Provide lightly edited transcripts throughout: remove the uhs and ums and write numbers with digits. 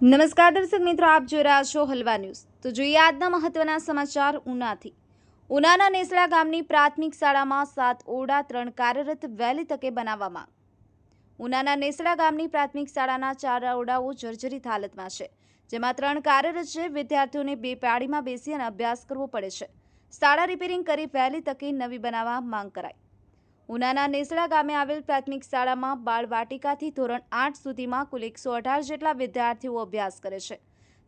નમસ્કાર દર્શક મિત્રો, આપ જોઈ રહ્યા છો હલવા ન્યૂઝ। તો જોઈએ આજના મહત્વના સમાચાર ઉનાથી। ઉનાના નેસડા ગામની પ્રાથમિક શાળામાં 7 ઓરડા 3 કાર્યરત વહેલી તકે બનાવવા માંગ। ઉનાના નેસડા ગામની પ્રાથમિક શાળાના 4 ઓરડાઓ જર્જરિત હાલતમાં છે, જેમાં 3 કાર્યરત છે। વિદ્યાર્થીઓને 2 પાળીમાં બેસી અને અભ્યાસ કરવો પડે છે। શાળા રિપેરિંગ કરી વહેલી તકે નવી બનાવવા માંગ કરાઈ। ઉનાના નેસડા ગામે આવેલ પ્રાથમિક શાળામાં બાળ વાટિકાથી ધોરણ 8 સુધીમાં કુલ 118 જેટલા વિદ્યાર્થીઓ અભ્યાસ કરે છે।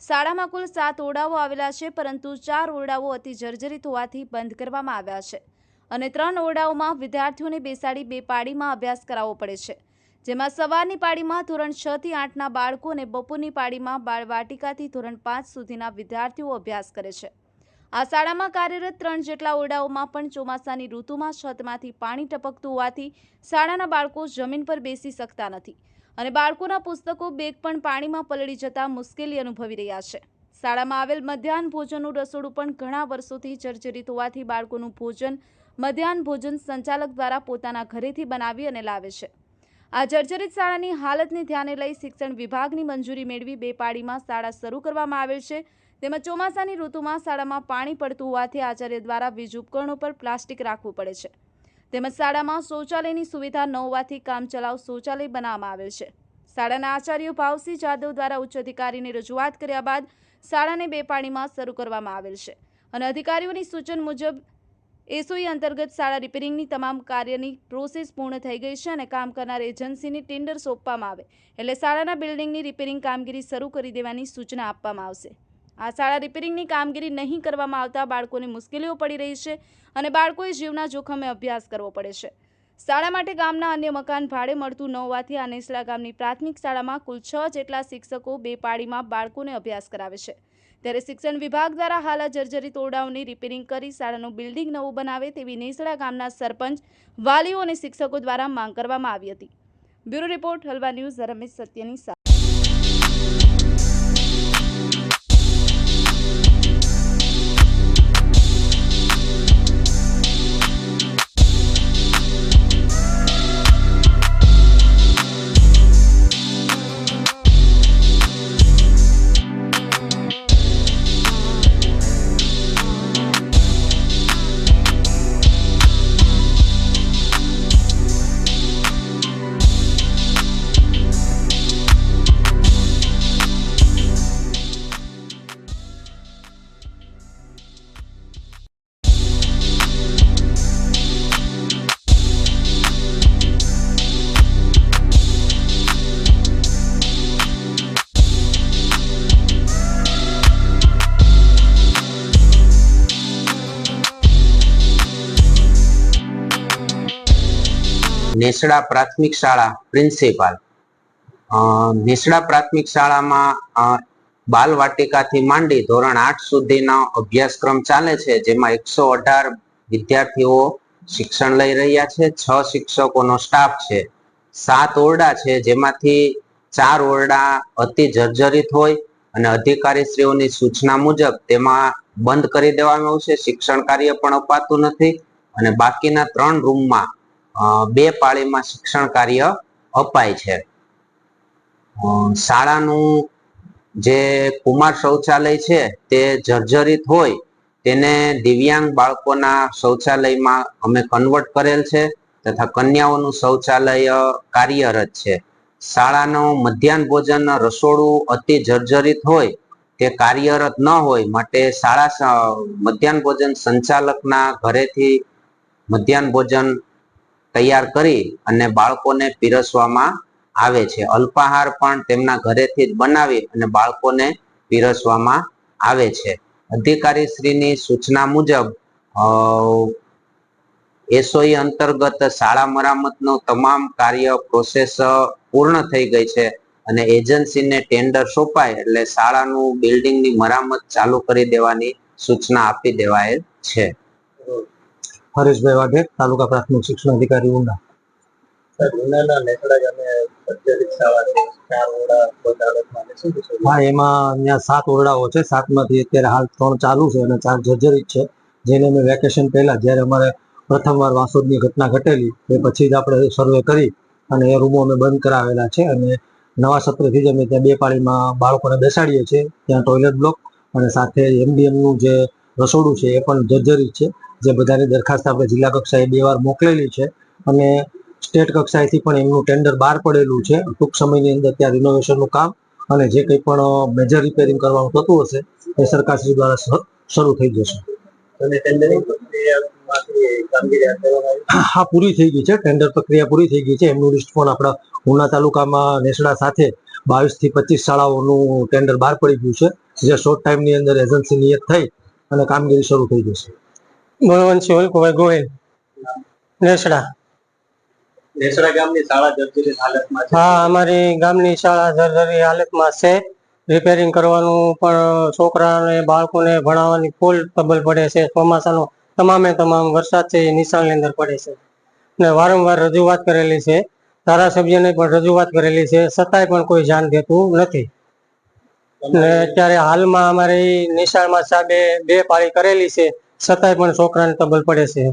શાળામાં કુલ 7 ઓરડાઓ આવેલા છે, પરંતુ 4 ઓરડાઓ અતિ જર્જરિત હોવાથી બંધ કરવામાં આવ્યા છે અને 3 ઓરડાઓમાં વિદ્યાર્થીઓને બેસાડી 2 પાળીમાં અભ્યાસ કરાવવો પડે છે, જેમાં સવારની પાળીમાં ધોરણ 6 થી 8ના બાળકો અને બપોરની પાળીમાં બાળ વાટિકાથી ધોરણ 5 સુધીના વિદ્યાર્થીઓ અભ્યાસ કરે છે। આ શાળામાં કાર્યરત 3 જેટલા ઓરડાઓમાં પણ ચોમાસાની ઋતુમાં છતમાંથી પાણી ટપકતું હોવાથી શાળાના બાળકો જમીન પર બેસી શકતા નથી અને બાળકોના પુસ્તકો, બેગ પણ પાણીમાં પલળી જતા મુશ્કેલી અનુભવી રહ્યા છે। શાળામાં આવેલ મધ્યાહન ભોજનનું રસોડું પણ ઘણા વર્ષોથી જર્જરિત હોવાથી બાળકોનું ભોજન મધ્યાહન ભોજન સંચાલક દ્વારા પોતાના ઘરેથી બનાવી અને લાવે છે। આ જર્જરિત શાળાની હાલતને ધ્યાને લઈ શિક્ષણ વિભાગની મંજૂરી મેળવી 2 પાળીમાં શાળા શરૂ કરવામાં આવેલ છે। તેમજ ચોમાસાની ઋતુમાં શાળામાં પાણી પડતું હોવાથી આચાર્ય દ્વારા વીજ ઉપકરણો પર પ્લાસ્ટિક રાખવું પડે છે। તેમજ શાળામાં શૌચાલયની સુવિધા ન હોવાથી કામચલાઉ શૌચાલય બનાવવામાં આવેલ છે। શાળાના આચાર્ય ભાવસિંહ જાદવ દ્વારા ઉચ્ચ અધિકારીને રજૂઆત કર્યા બાદ શાળાને 2 પાળીમાં શરૂ કરવામાં આવેલ છે અને અધિકારીઓની સૂચન મુજબ એસઓઈ અંતર્ગત શાળા રિપેરિંગની તમામ કાર્યની પ્રોસેસ પૂર્ણ થઈ ગઈ છે અને કામ કરનાર એજન્સીને ટેન્ડર સોંપવામાં આવે એટલે શાળાના બિલ્ડિંગની રિપેરિંગ કામગીરી શરૂ કરી દેવાની સૂચના આપવામાં આવશે। આ શાળા રિપેરિંગની કામગીરી નહીં કરવામાં આવતા બાળકોને મુશ્કેલીઓ પડી રહી છે અને બાળકોએ જીવના જોખમે અભ્યાસ કરવો પડે છે। શાળા માટે ગામના અન્ય મકાન ભાડે મળતું ન હોવાથી આ નેસડા ગામની પ્રાથમિક શાળામાં કુલ 6 જેટલા શિક્ષકો 2 પાળીમાં બાળકોને અભ્યાસ કરાવે છે, ત્યારે શિક્ષણ વિભાગ દ્વારા હાલ જર્જરિત ઓરડાઓની રિપેરિંગ કરી શાળાનું બિલ્ડિંગ નવું બનાવે તેવી નેસડા ગામના સરપંચ, વાલીઓ અને શિક્ષકો દ્વારા માંગ કરવામાં આવી હતી। Bureau report, halwa news, Ramesh સત્યની સાથે। નેસડા પ્રાથમિક શાળા પ્રિન્સિપાલ। નેસડા પ્રાથમિક શાળામાં બાલ વાટિકાથી માંડી ધોરણ 8 સુધીનો અભ્યાસક્રમ ચાલે છે, જેમાં 118 વિદ્યાર્થીઓ શિક્ષણ લઈ રહ્યા છે। 6 શિક્ષકોનો સ્ટાફ છે। 7 ઓરડા છે, જેમાંથી 4 ઓરડા અતિ જર્જરિત હોય અને અધિકારીશ્રીઓની સૂચના મુજબ તેમાં બંધ કરી દેવામાં આવશે। શિક્ષણ કાર્ય પણ અપાતું નથી અને બાકીના 3 રૂમમાં 2 પાળીમાં શિક્ષણ કાર્ય અપાય છે। શાળાનું જે કુમાર શૌચાલય છે તે જર્જરિત હોય તેને દિવ્યાંગ બાળકોના શૌચાલયમાં અમે કન્વર્ટ કરેલ છે તથા કન્યાઓનું શૌચાલય કાર્યરત છે। શાળાનું મધ્યાહન ભોજન રસોડું અતિ જર્જરિત હોય તે કાર્યરત ન હોય માટે શાળા મધ્યાહન ભોજન સંચાલકના ઘરેથી મધ્યાહન ભોજન તૈયાર કરી અને બાળકોને પીરસવામાં આવે છે। અલ્પાહાર પણ તેમના ઘરેથી જ બનાવી અને બાળકોને પીરસવામાં આવે છે। અધિકારી શ્રીની સૂચના મુજબ એસઓઈ અંતર્ગત શાળા મરામતનું તમામ કાર્ય પ્રોસેસ પૂર્ણ થઈ ગઈ છે અને એજન્સીને ટેન્ડર સોંપાય એટલે શાળાનું બિલ્ડિંગની મરામત ચાલુ કરી દેવાની સૂચના આપી દેવાયેલ છે। હરેશભાઈ વાઢેર, તાલુકા પ્રાથમિક શિક્ષણ અધિકારી ઉના। ઉનાના નેસડા ગામે જર્જરિત શાળા છે, 4 ઓરડા બંધ હાલતમાં છે, શું કહેશો? હા, એમાં અહીંયા 7 ઓરડાઓ છે। 7માંથી અત્યારે હાલ 3 ચાલુ છે અને 4 જર્જરિત છે, જેને અમે વેકેશન પહેલા જ્યારે અમારે પ્રથમવાર વાસોદની ઘટના ઘટેલી એ પછી જ આપણે સર્વે કરી અને એ રૂમો અમે બંધ કરાવેલા છે અને નવા સત્રથી જ અમે ત્યાં 2 પાળીમાં બાળકોને બેસાડીએ છીએ. ત્યાં ટોયલેટ બ્લોક અને સાથે MDM નું જે રસોડું છે એ પણ જર્જરિત છે. જે બધાની દરખાસ્ત આપણે જિલ્લા કક્ષાએ 2 વાર મોકલેલી છે અને સ્ટેટ કક્ષાએથી પણ એમનું ટેન્ડર બહાર પડેલું છે. ટૂંક સમયની અંદર ત્યાં રિનોવેશનનું કામ અને જે કંઈ પણ મેજર રિપેરિંગ કરવાનું થતું હશે એ સરકારશ્રી દ્વારા શરૂ થઈ જશે. અને ટેન્ડરિંગ હા, પૂરી થઈ ગઈ છે. ટેન્ડર પ્રક્રિયા પૂરી થઈ ગઈ છે. એમનું લિસ્ટ પણ આપણા ઉના તાલુકામાં નેસડા સાથે 22 થી 25 શાળાઓનું ટેન્ડર બહાર પડી ગયું છે. જે શોર્ટ ટાઈમની અંદર એજન્સી નિયત થઈ અને કામગીરી શરૂ થઈ જશે. બળવંતસિંહ વલ્કુભાઈ ગોહિલ, નેસડા. નેસડા ગામની શાળા જર્જરિત હાલતમાં છે. હા, અમારી ગામની શાળા જર્જરિત હાલતમાં છે. રિપેરિંગ કરવાનું પણ છોકરાને બાળકોને ભણાવવાની ફૂલ ટ્રબલ પડે છે. ચોમાસાનો તમામ વરસાદ છે એ નિશાળની અંદર પડે છે ને વારંવાર રજૂઆત કરેલી છે. ધારાસભ્યને પણ રજૂઆત કરેલી છે, છતાંય પણ કોઈ ધ્યાન દેતું નથી. ને અત્યારે હાલમાં અમારી નિશાળમાં સાહેબે 2 પાળી કરેલી છે, છતાંય પણ છોકરાને ટ્રબલ પડે છે.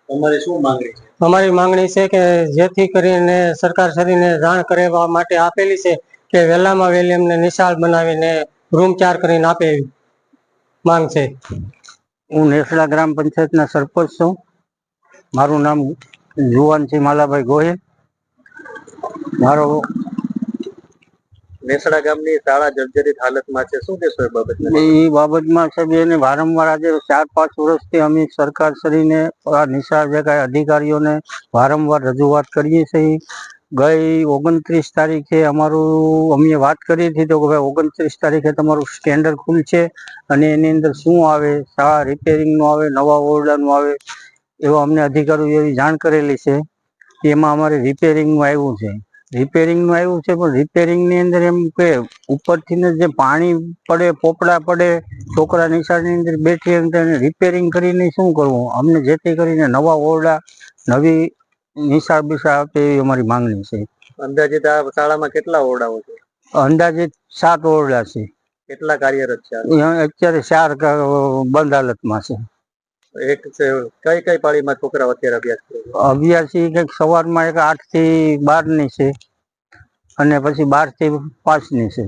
તમારી શું માંગણી છે? અમારી માંગણી છે કે જેથી કરીને સરકાર શ્રીને જાણ કરવા માટે આપેલી છે કે વહેલામાં વહેલી અમને નિશાળ બનાવીને રૂમ 4 કરીને આપે એવી માંગ છે. હું નેસડા ગ્રામ પંચાયતના સરપંચ છું. મારું નામ જુવાનસિંહ માલાભાઈ ગોહિલ. મારો નેસડા ગામની શાળા જર્જરિત હાલતમાં છે, શું કહેશો એ બાબતમાં? એ બાબતમાં સાહેબ એને વારંવાર આજે 4-5 વર્ષથી અમે સરકારશ્રીને આ નિશાળ જે કાંઈ અધિકારીઓને વારંવાર રજૂઆત કરીએ છીએ. ગઈ 29 તારીખે અમે વાત કરી હતી તો કે ભાઈ 29 તારીખે તમારું સ્ટેન્ડર ખુલશે અને એની અંદર શું આવે, શાળા રિપેરિંગનું આવે, નવા ઓરડાનું આવે, એવા અમને અધિકારીઓ એવી જાણ કરેલી છે. એમાં અમારે રિપેરિંગનું આવ્યું છે. પણ રિપેરિંગની અંદર એમ કે ઉપરથી જે પાણી પડે, પોપડા પડે, છોકરા નિશાળની અંદર બેઠી એને રિપેરિંગ કરીને શું કરવું? અમને જેથી કરીને નવા ઓરડા, નવી નિશાળ આપે એવી અમારી માંગણી છે. અંદાજિત આ શાળામાં કેટલા ઓરડાઓ છે? અંદાજિત 7 ઓરડા છે. કેટલા કાર્યરત છે? અત્યારે 4 બંધ હાલતમાં છે. કઈ પાળીમાં છોકરાઓ અત્યારે અભ્યાસ કરે છે? અભ્યાસ કંઈક સવારમાં 8 થી 12 ની છે અને પછી 12 થી 5 ની છે.